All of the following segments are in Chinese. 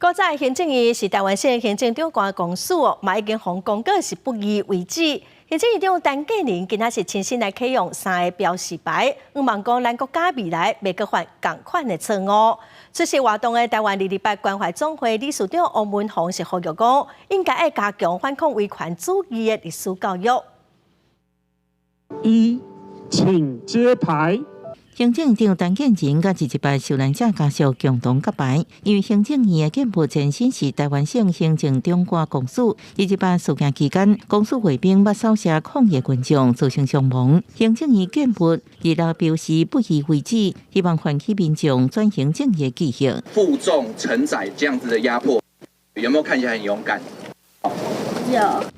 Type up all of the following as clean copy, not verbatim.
古早行政院是台湾省行政长官公署嘛已经封公告是不宜为止。行政院长陈建仁今仔是亲身来启用3个标示牌，希望讲咱国家未来袂阁犯同款的错误。出席活动的台湾228关怀总会理事长王文宏是呼吁讲，应该要加强反抗威权主义的历史教育。请揭牌。行政长陈建仁甲218受难者家属共同揭牌，因为行政院的建部前身是台湾省行政长官公署，218事件期间，公署卫兵捌扫射抗议群众，造成伤亡。行政院建部日表示不宜为止，希望唤起民众转型正义的记忆。负重承载这样子的压迫，有没有看起来很勇敢？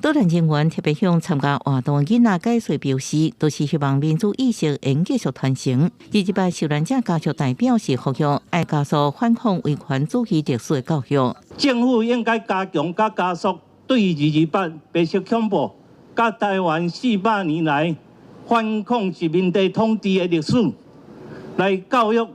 导览人员特别向参加活动的囡仔解说表示，都是希望民主意识能继续传承。218受难者家属代表是呼吁，要加速反抗威权主义历史的教育。政府应该加强加速对228白色恐怖、甲台湾400年来反抗殖民地统治的历史，来教育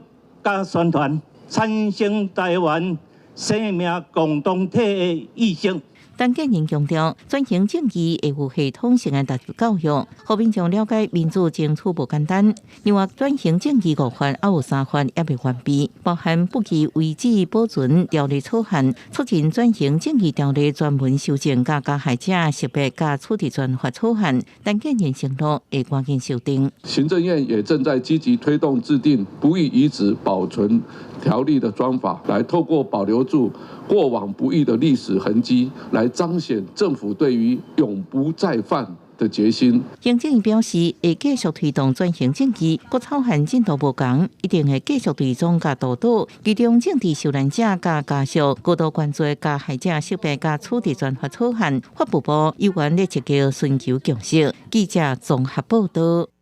加宣传，产生台湾生命共同体的意识。陈建仁强调，转型正义会有系统性的大教育，互民众了解民主争取无简单。另外，转型正义5法还有3法也未完备，包含不宜为止保存条例草案，促进转型正义条例专门修正加害者识别加处理专法草案。陈建仁承诺会赶紧修订。行政院也正在积极推动制定不义遗址保存条例的专法，来透过保留住过往不义的历史痕迹，来彰显政府对于永不再犯的决心。行政院表示，会继续推动转型正义，各草案进度无同，一定会继续追踪甲督导，其中政治受难者甲家属高度关注加害者识别甲处理专法草案，法务部有关咧积极寻求共识。记者综合报道。